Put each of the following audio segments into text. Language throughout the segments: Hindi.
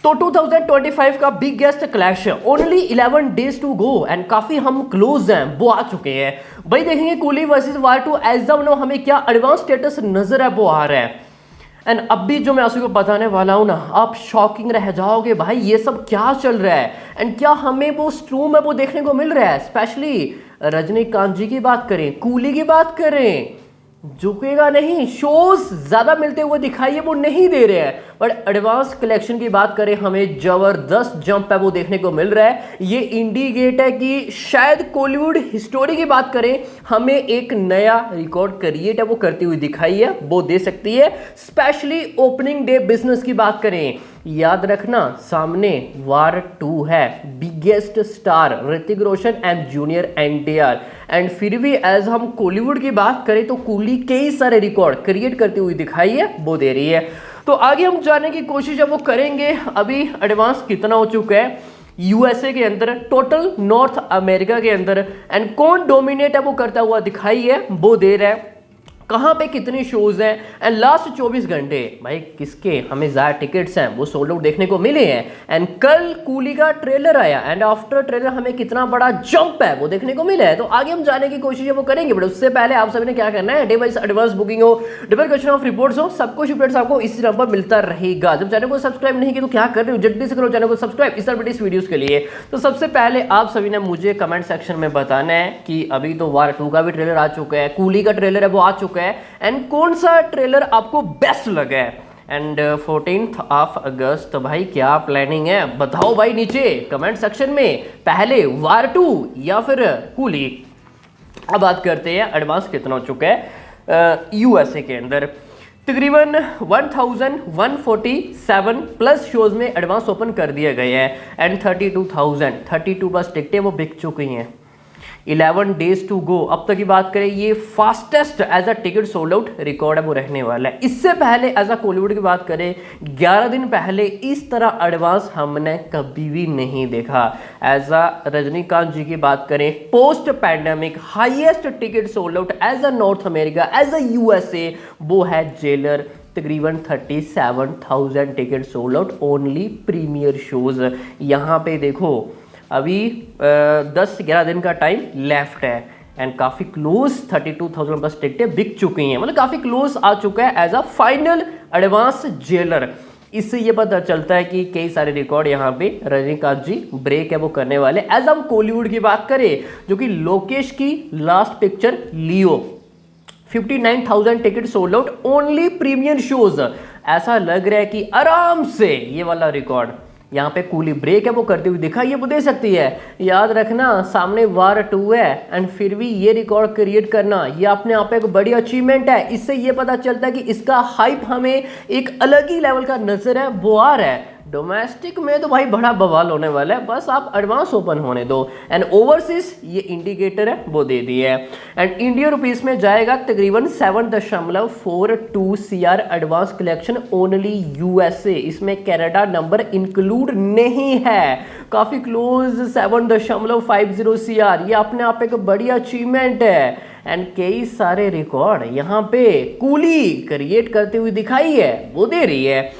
तो 2025 का biggest clash only 11 days to go and काफी हम क्लोज हैं, वो आ चुके हैं भाई। देखेंगे Coolie versus War two as of now हमें क्या एडवांस स्टेटस नजर है वो आ रहा है। एंड अब भी जो मैं आपको बताने वाला हूं ना, आप शॉकिंग रह जाओगे भाई, ये सब क्या चल रहा है एंड क्या हमें वो स्ट्रूम है वो देखने को मिल रहा है। स्पेशली रजनीकांत जी की बात करें, कूली की बात करें, झुकेगा नहीं, शोज ज्यादा मिलते हुए दिखाई वो नहीं दे रहे हैं। बट एडवांस कलेक्शन की बात करें, हमें जबरदस्त जंप है वो देखने को मिल रहा है। ये इंडिकेट है कि शायद कॉलीवुड हिस्टोरी की बात करें, हमें एक नया रिकॉर्ड क्रिएट है वो करती हुई दिखाई है, वो दे सकती है। स्पेशली ओपनिंग डे बिजनेस की बात करें, याद रखना सामने वार2 है, biggest star Hrithik Roshan and junior NTR. And फिर भी एज हम कॉलीवुड की बात करें तो कूली कई सारे रिकॉर्ड क्रिएट करती हुई दिखाई है, वो दे रही है। तो आगे हम जानने की कोशिश है वो करेंगे। अभी एडवांस कितना हो चुका है यूएसए के अंदर, टोटल नॉर्थ अमेरिका के अंदर, एंड कौन डोमिनेट है वो करता हुआ दिखाई है, वो दे रहा है। कहाँ पे कितनी शोज हैं एंड लास्ट 24 घंटे भाई किसके हमें ज़्यादा टिकट्स हैं वो सोल्ड आउट देखने को मिले हैं। एंड कल कूली का ट्रेलर आया एंड आफ्टर ट्रेलर हमें कितना बड़ा जंप है वो देखने को मिला है। तो आगे हम जाने की कोशिश है वो करेंगे, बट उससे पहले आप सभी ने क्या करना है, डिवाइस एडवांस बुकिंग हो, डबल क्वेश्चन ऑफ रिपोर्ट्स हो, सब कुछ अपडेट्स आपको इसी नंबर पर मिलता रहेगा। जब चैनल को सब्सक्राइब नहीं किया तो क्या कर रहे हो, जल्दी से करो चैनल को सब्सक्राइब इस तरह इस वीडियोस के लिए। तो सबसे पहले आप सभी ने मुझे कमेंट सेक्शन में बताना है कि अभी तो वार2 का भी ट्रेलर आ चुका है, कूली का ट्रेलर है वो आ चुका है, एंड कौन सा ट्रेलर आपको बेस्ट लगा है। एंड 14 अगस्त भाई क्या प्लानिंग है बताओ भाई नीचे कमेंट सेक्शन में, पहले वार2 या फिर कूली। अब बात करते हैं एडवांस कितना हो चुका है यूएसए के अंदर। तकरीबन 1147 प्लस शोज में एडवांस ओपन कर दिए गए हैं एंड 32 बस टिकटें वो बिक चुकी हैं। 11 डेज टू गो अब तक की बात करें, ये fastest as a ticket sold out record है वो रहने वाला है। इससे पहले एज अ कॉलीवुड की बात करें, 11 दिन पहले इस तरह एडवांस हमने कभी भी नहीं देखा। एज अ रजनीकांत जी की बात करें, post pandemic highest ticket sold out as a North America as a USA वो है जेलर, तकरीबन 37,000 ticket sold out only premiere shows. यहाँ पे देखो अभी 10-11 दिन का टाइम लेफ्ट है एंड काफ़ी क्लोज 32,000 प्लस टिकटें बिक चुकी हैं, मतलब काफ़ी क्लोज आ चुका है as a final advance Jailer. इससे ये पता चलता है कि कई सारे रिकॉर्ड यहाँ पे रजनीकांत जी ब्रेक है वो करने वाले। एज हम कॉलीवुड की बात करें, जो कि लोकेश की last picture Leo, 59,000 ticket sold out only premiere shows. ऐसा लग रहा है कि आराम से ये वाला रिकॉर्ड यहाँ पे कूली ब्रेक है वो करती हुई दिखाई वो दे सकती है। याद रखना सामने वार2 है एंड फिर भी ये रिकॉर्ड क्रिएट करना ये अपने आप एक बड़ी अचीवमेंट है। इससे ये पता चलता है कि इसका हाइप हमें एक अलग ही लेवल का नजर है वो आ रहा है। डोमेस्टिक में तो भाई बड़ा बवाल होने वाला है, बस आप एडवांस ओपन होने दो। एंड ओवरसीज ये इंडिकेटर है वो दे दिए है एंड इंडियन रुपीस में जाएगा तकरीबन 7.42 CR advance collection only USA. इसमें कनाडा नंबर इंक्लूड नहीं है, काफी क्लोज 7.50 CR, ये अपने आप एक बड़ी अचीवमेंट है। एंड कई सारे रिकॉर्ड यहाँ पे कूली क्रिएट करते हुए दिखाई है वो दे रही है।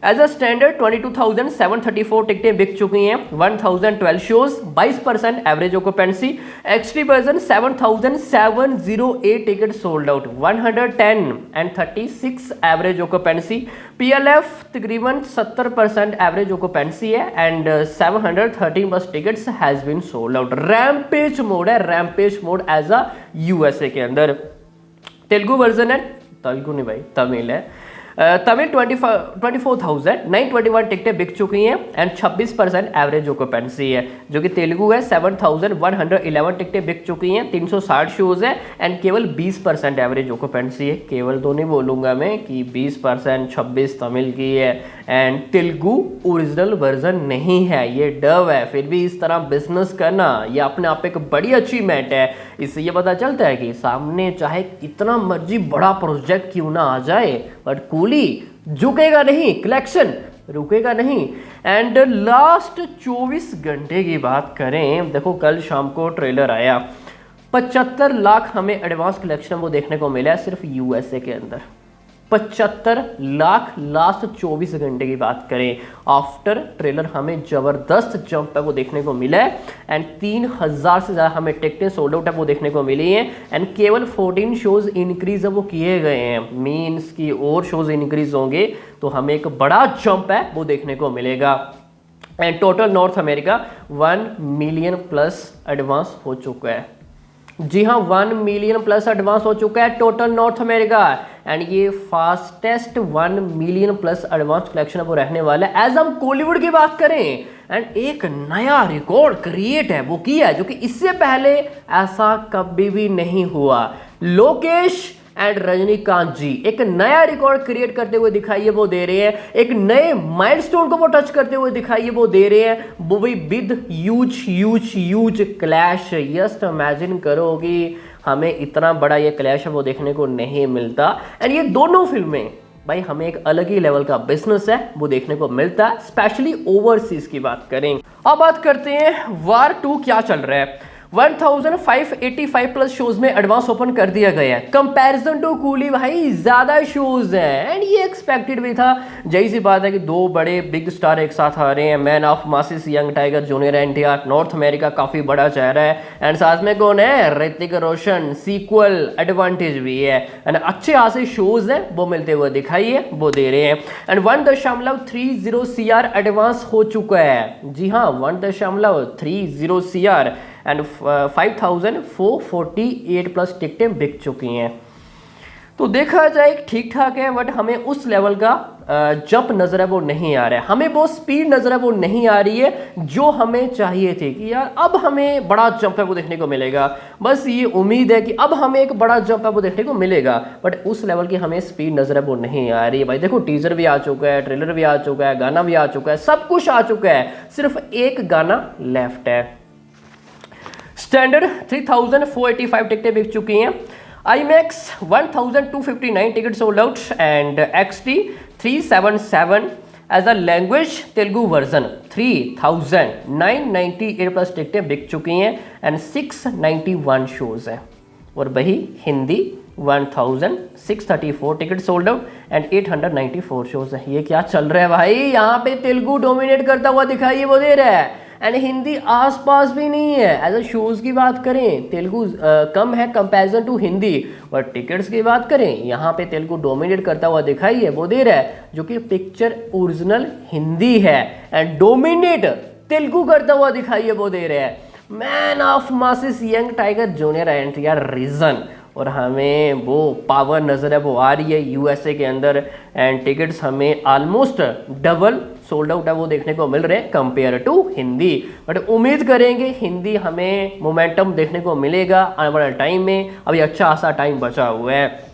एज अ स्टैंडर्ड 22,734 टिकटें बिक चुकी हैं, 1,012 शोज, 22% एवरेज ऑक्यूपेंसी। एक्सट्री version 7,708 ticket sold out, 110 and 36 average occupancy. PLF तकरीबन 70% एवरेज ऑक्यूपेंसी है एंड 713 बस tickets has been sold out. Rampage mode है, rampage mode as a USA के अंदर। तेलुगु वर्जन है, तेलुगु नहीं भाई तमिल है, तमिल 24,921 टिकटें बिक चुकी हैं एंड 26% एवरेज ऑक्यूपेंसी है। जो कि तेलुगु है 7,111 टिकटें बिक चुकी हैं, 360 शोज है एंड केवल 20% एवरेज ऑक्यूपेंसी है। केवल तो नहीं बोलूँगा मैं कि 20%, 26 तमिल की है एंड तेलुगु ओरिजिनल वर्जन नहीं है, ये डब है। फिर भी इस तरह बिजनेस करना ये अपने आप एक बड़ी अचीवमेंट है। इससे ये पता चलता है कि सामने चाहे कितना मर्जी बड़ा प्रोजेक्ट क्यों ना आ जाए, बट कूली झुकेगा नहीं, कलेक्शन रुकेगा नहीं। एंड लास्ट 24 घंटे की बात करें, देखो कल शाम को ट्रेलर आया, 75 लाख हमें एडवांस कलेक्शन वो देखने को मिला है सिर्फ यूएसए के अंदर। 75 लाख लास्ट 24 घंटे की बात करें आफ्टर ट्रेलर हमें जबरदस्त जंप है वो देखने को मिला है एंड 3000 से ज़्यादा हमें टिकटें सोल्ड आउट है वो देखने को मिली हैं एंड केवल 14 शोज इंक्रीज है वो किए गए हैं। मीन्स की और शोज इंक्रीज होंगे तो हमें एक बड़ा जंप है वो देखने को मिलेगा and total north America 1 million plus advance हो चुका है। जी हाँ, 1 मिलियन प्लस एडवांस हो चुका है टोटल नॉर्थ अमेरिका एंड ये fastest 1 million plus advance collection वो रहने वाला है। एज हम कॉलीवुड की बात करें एंड एक नया रिकॉर्ड क्रिएट है वो किया है जो कि इससे पहले ऐसा कभी भी नहीं हुआ। लोकेश एंड रजनीकांत जी एक नया रिकॉर्ड क्रिएट करते हुए दिखाई है वो दे रहे हैं, एक नए माइलस्टोन को वो टच करते हुए दिखाई है वो दे रहे हैं, वो भी with huge clash. Yes, imagine करो कि हमें इतना बड़ा ये क्लैश है वो देखने को नहीं मिलता एंड ये दोनों फिल्में भाई हमें एक अलग ही लेवल का बिजनेस है वो देखने को मिलता है, स्पेशली ओवरसीज की बात करें। अब बात करते हैं वार 2 क्या चल रहा है। 1585 प्लस शोज में एडवांस ओपन कर दिया गया है कंपैरिजन टू कूली। भाई ज्यादा शोज हैं एंड ये एक्सपेक्टेड भी था। जही सी बात है कि दो बड़े बिग स्टार एक साथ आ रहे हैं, man of masses young tiger junior NTR. North America काफी बड़ा चेहरा है एंड साथ में कौन है, ऋतिक रोशन। सीक्वल एडवांटेज भी है एंड अच्छे खासे शोज हैं वो मिलते हुए दिखाई है वो दे रहे हैं एंड 1.30 CR एडवांस हो चुका है। जी हाँ, 1.30 CR एंड 5448 प्लस टिकटें बिक चुकी हैं। तो देखा जाए ठीक ठाक है बट हमें उस लेवल का जंप नजर है वो नहीं आ रहा है, हमें वो स्पीड नजर है वो नहीं आ रही है जो हमें चाहिए थी कि यार अब हमें बड़ा जंप है वो देखने को मिलेगा। बस ये उम्मीद है कि अब हमें एक बड़ा जंप है वो देखने को मिलेगा बट उस लेवल की हमें स्पीड नजर है वो नहीं आ रही है। भाई देखो, टीजर भी आ चुका है, ट्रेलर भी आ चुका है, गाना भी आ चुका है, सब कुछ आ चुका है, सिर्फ एक गाना लेफ्ट है। स्टैंडर्ड 3485 टिकटें बिक चुकी हैं, IMAX 1259 ticket sold out and XT 377 as a language Telugu version 3998 plus टिकटें बिक चुकी हैं एंड 691 शोज हैं और वही Hindi 1634 ticket sold out and 894 shows है। ये क्या चल रहा है भाई, यहाँ पे तेलुगु डोमिनेट करता हुआ दिखाई वो दे रहा है एंड हिंदी आसपास भी नहीं है। एज अ शोज की बात करें तेलुगु कम है कंपैरिजन टू हिंदी और टिकट्स की बात करें यहाँ पे तेलुगु डोमिनेट करता हुआ दिखाई है वो दे रहा है जो कि पिक्चर ओरिजिनल हिंदी है एंड डोमिनेट तेलुगु करता हुआ दिखाई है वो दे रहा है। Man of masses young tiger junior NTR reason और हमें वो पावर नजर है वो आ रही है यूएसए के अंदर एंड टिकट्स हमें ऑलमोस्ट डबल सोल्ड आउट है वो देखने को मिल रहे हैं कंपेयर टू हिंदी। बट उम्मीद करेंगे हिंदी हमें मोमेंटम देखने को मिलेगा आने वाले टाइम में, अभी अच्छा खासा टाइम बचा हुआ है।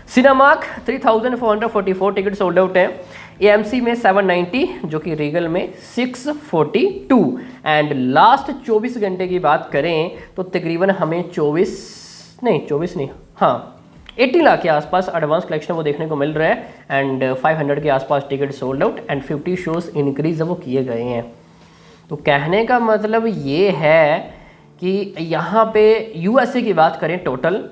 सिनेमार्क 3444 टिकट सोल्ड आउट है, AMC में 790 जो कि रीगल में 642 एंड लास्ट 24 घंटे की बात करें तो तकरीबन हमें 24 नहीं 80 लाख के आसपास एडवांस कलेक्शन वो देखने को मिल रहा है एंड 500 के आसपास ticket sold out and 50 shows increase वो किए गए हैं। तो कहने का मतलब ये है कि यहाँ पे यूएसए की बात करें टोटल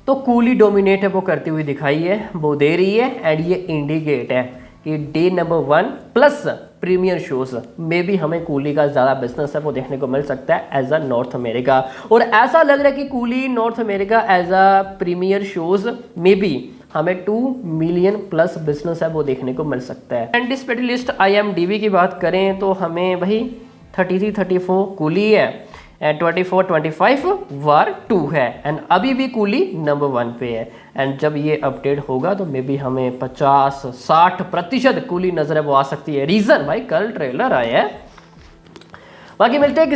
तो कूली डोमिनेट है वो करती हुई दिखाई है वो दे रही है एंड ये इंडिकेट है कि day number 1 plus premiere shows में भी हमें कूली का ज़्यादा बिजनेस है वो देखने को मिल सकता है एज अ नॉर्थ अमेरिका। और ऐसा लग रहा है कि Coolie North America as a premiere shows में भी हमें 2 मिलियन प्लस बिजनेस है वो देखने को मिल सकता है। एंड डिस्प्ले लिस्ट IMDb की बात करें तो हमें वही 33-34 कूली है एंड 24-25 वार 2 है एंड अभी भी कूली नंबर 1 पे है एंड जब ये अपडेट होगा तो मे बी हमें 50-60% कूली नजर है वो आ सकती है। रीजन भाई कल ट्रेलर आया है। बाकी मिलते हैं